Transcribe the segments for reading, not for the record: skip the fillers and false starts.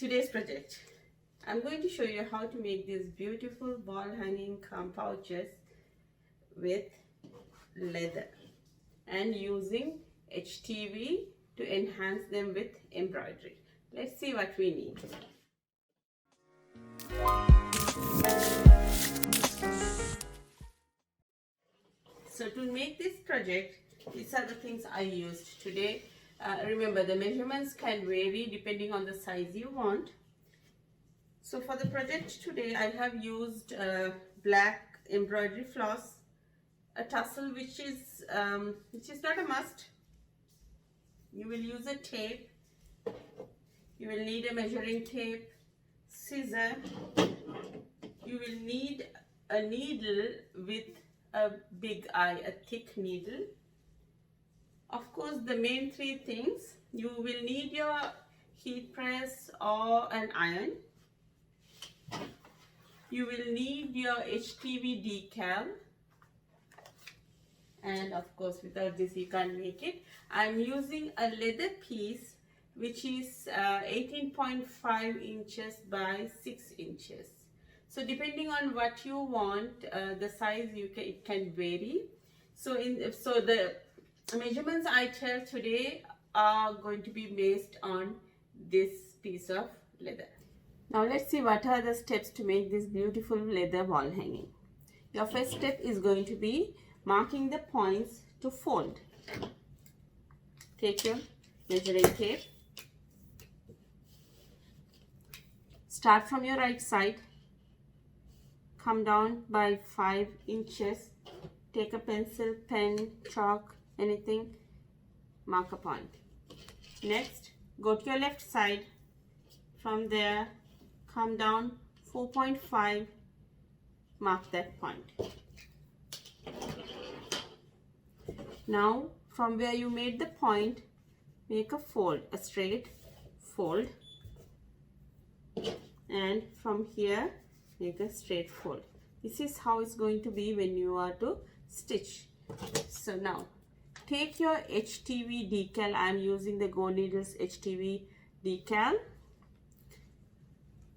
Today's project, I'm going to show you how to make these beautiful ball hanging pouches with leather and using HTV to enhance them with embroidery. Let's see what we need. So to make this project, these are the things I used today. Remember, the measurements can vary depending on the size you want. So for the project today, I have used black embroidery floss, a tussle which is not a must. You will use a tape. You will need a measuring tape, scissor. You will need a needle with a big eye, a thick needle. Of course, the main three things: you will need your heat press or an iron. You will need your HTV decal, and of course without this you can't make it. I'm using a leather piece which is 18.5 inches by 6 inches. So depending on what you want, the size it can vary. So the measurements I tell today are going to be based on this piece of leather. Now let's see what are the steps to make this beautiful leather wall hanging. Your first step is going to be marking the points to fold. Take your measuring tape. Start from your right side. Come down by 5 inches. Take a pencil, pen, chalk, anything. Mark a point. Next, go to your left side. From there, come down 4.5. Mark that point. Now, from where you made the point, make a fold, a straight fold. And from here, make a straight fold. This is how it's going to be when you are to stitch. So now, take your HTV decal. I am using the Goneedle's HTV decal.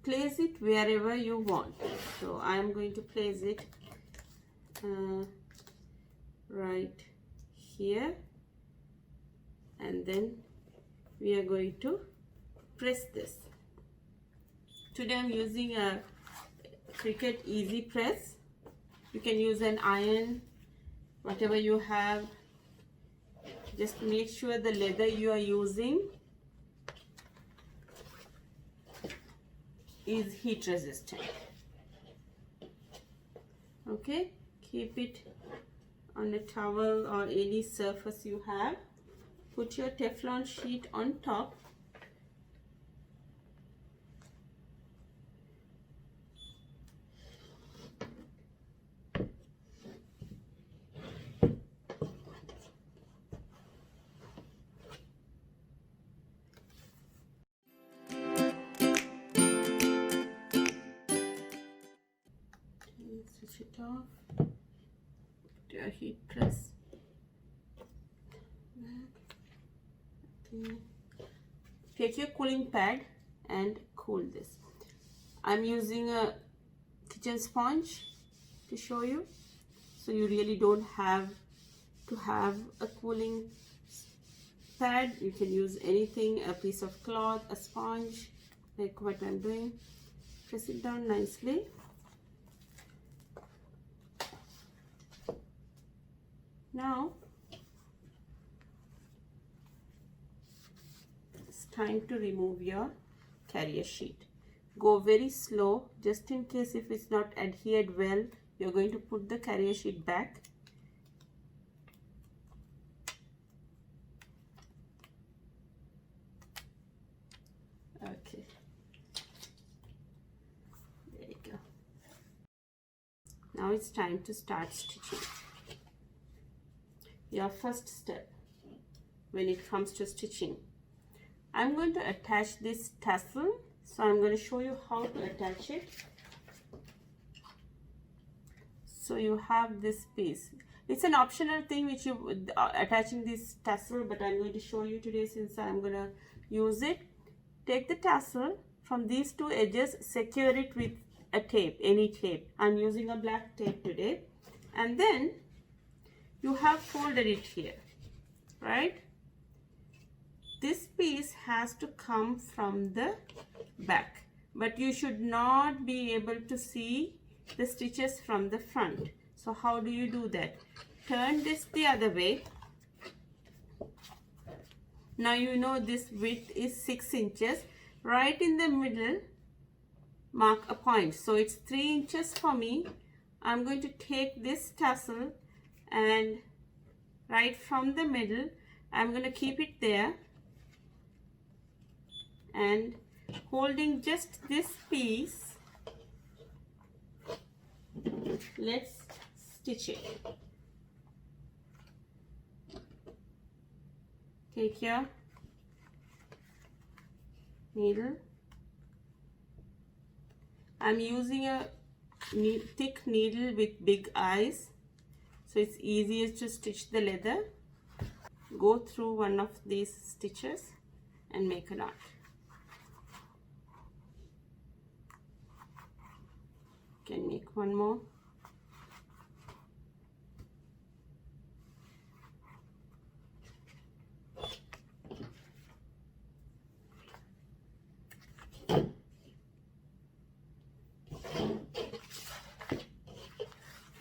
Place it wherever you want. So I am going to place it right here, and then we are going to press this. Today I am using a Cricut easy press. You can use an iron, whatever you have. Just make sure the leather you are using is heat resistant. Okay, keep it on a towel or any surface you have. Put your Teflon sheet on top. Switch it off. Put your heat press. Okay. Take your cooling pad and cool this. I'm using a kitchen sponge to show you. So you really don't have to have a cooling pad. You can use anything, a piece of cloth, a sponge, like what I'm doing. Press it down nicely. Now it's time to remove your carrier sheet. Go very slow, just in case if it's not adhered well, you're going to put the carrier sheet back. Okay, there you go. Now it's time to start stitching. Your first step when it comes to stitching, I'm going to attach this tussle. So I'm going to show you how to attach it. So you have this piece. It's an optional thing which you attaching this tassel, but I'm going to show you today since I'm going to use it. Take the tassel from these two edges, secure it with a tape, any tape. I'm using a black tape today. And then you have folded it here, right? This piece has to come from the back, but you should not be able to see the stitches from the front. So how do you do that? Turn this the other way. Now you know this width is 6 inches. Right in the middle, mark a point. So it's 3 inches for me. I'm going to take this tassel and right from the middle, I'm going to keep it there and holding just this piece, let's stitch it. Take your needle. I'm using a thick needle with big eyes, so it's easier to stitch the leather. Go through one of these stitches and make a knot. Can make one more.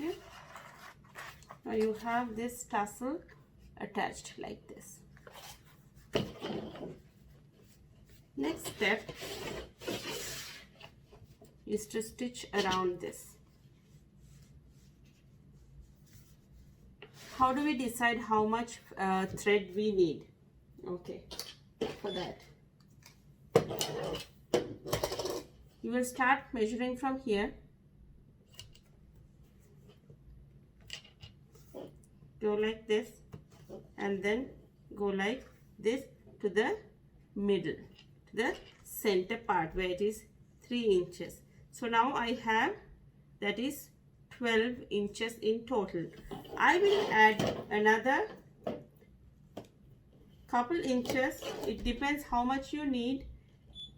Okay. Now you have this tassel attached like this. Next step is to stitch around this. How do we decide how much thread we need? Okay, for that you will start measuring from here. Go like this and then go like this to the middle, to the center part where it is 3 inches. So now I have, that is 12 inches in total. I will add another couple inches. It depends how much you need,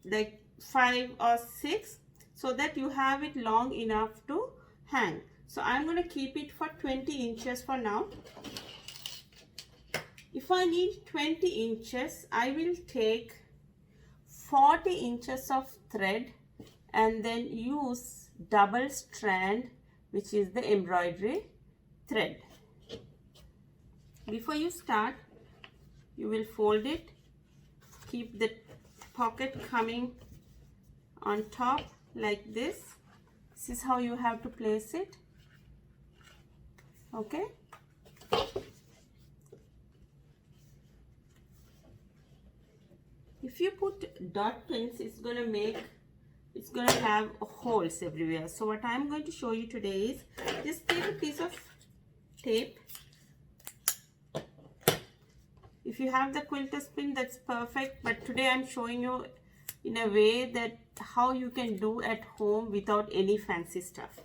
like 5 or 6, so that you have it long enough to hang. So I'm going to keep it for 20 inches for now. If I need 20 inches, I will take 40 inches of thread and then use double strand, which is the embroidery thread. Before you start, you will fold it, keep the pocket coming on top like this. This is how you have to place it. Okay. If you put dot pins, it's gonna have holes everywhere. So what I'm going to show you today is, just take a piece of tape. If you have the quilter's pin, that's perfect, but today I'm showing you in a way that how you can do at home without any fancy stuff.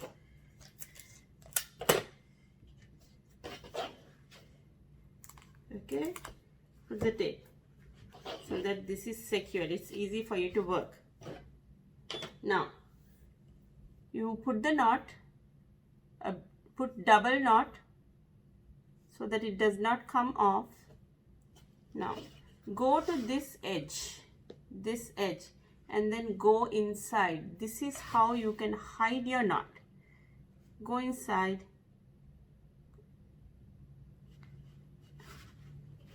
Okay, put the tape so that this is secure. It's easy for you to work. Now you put the knot, put double knot so that it does not come off. Now go to this edge, and then go inside. This is how you can hide your knot. Go inside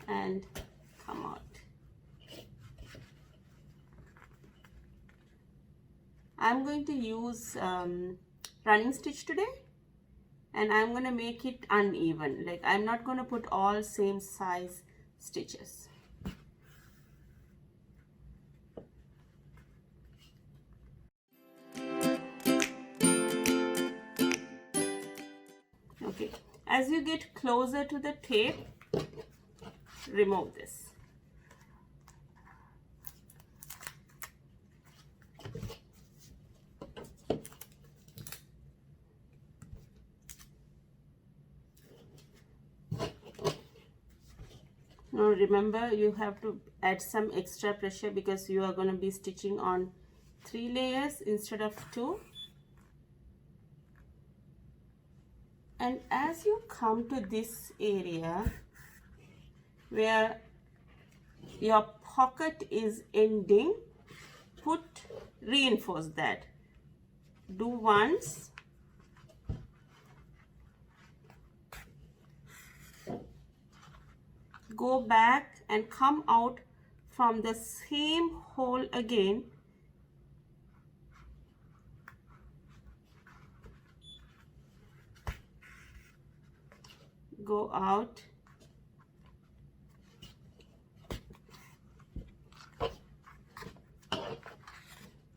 and come out. I'm going to use running stitch today, and I'm going to make it uneven. Like, I'm not going to put all same size stitches. Okay, as you get closer to the tape, remove this. Now remember, you have to add some extra pressure because you are going to be stitching on 3 layers instead of 2. And as you come to this area where your pocket is ending, reinforce that. Do once, go back and come out from the same hole again. Go out.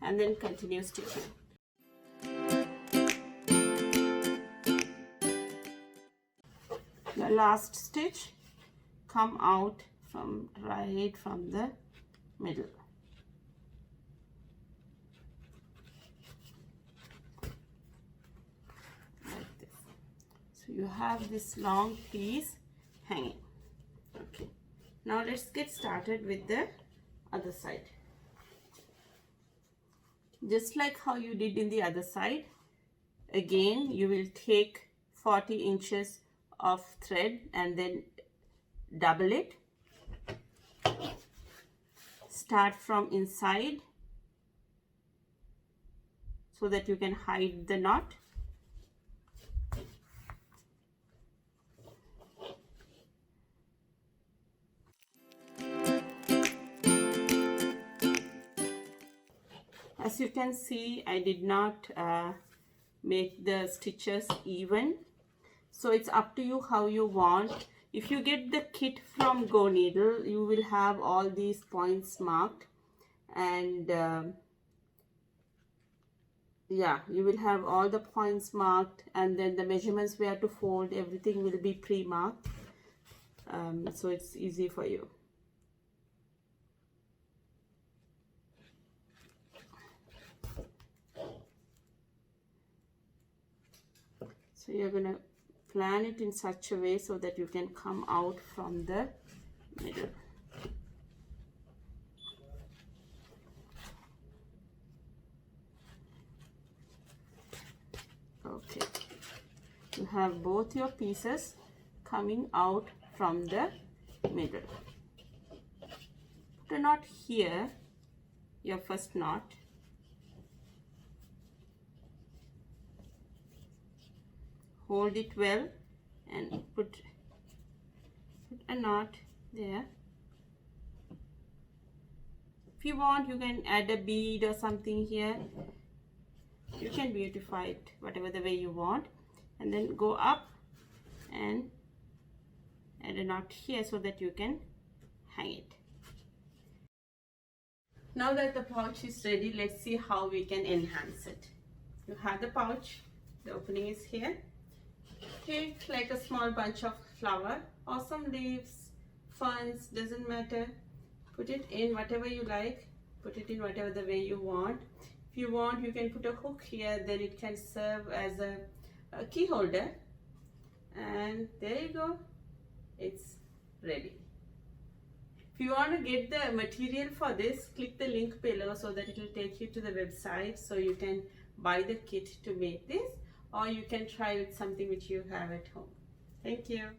And then continue stitching. The last stitch, come out from right from the middle. Like this. So you have this long piece hanging. Okay. Now let's get started with the other side. Just like how you did in the other side, again you will take 40 inches of thread and then double it. Start from inside so that you can hide the knot. As you can see, I did not make the stitches even, so it's up to you how you want. If you get the kit from Goneedle, you will have all these points marked, and yeah, you will have all the points marked, and then the measurements where to fold, everything will be pre-marked, so it's easy for you. So you're going to plan it in such a way so that you can come out from the middle. Okay. You have both your pieces coming out from the middle. Put a knot here, your first knot. Hold it well and put a knot there. If you want, you can add a bead or something here. You can beautify it whatever the way you want, and then go up and add a knot here so that you can hang it. Now that the pouch is ready, let's see how we can enhance it. You have the pouch, the opening is here. Take like a small bunch of flower or some leaves, ferns, doesn't matter. Put it in whatever you like, put it in whatever the way you want. If you want, you can put a hook here, then it can serve as a key holder. And there you go, it's ready. If you want to get the material for this, click the link below so that it will take you to the website so you can buy the kit to make this, or you can try with something which you have at home. Thank you.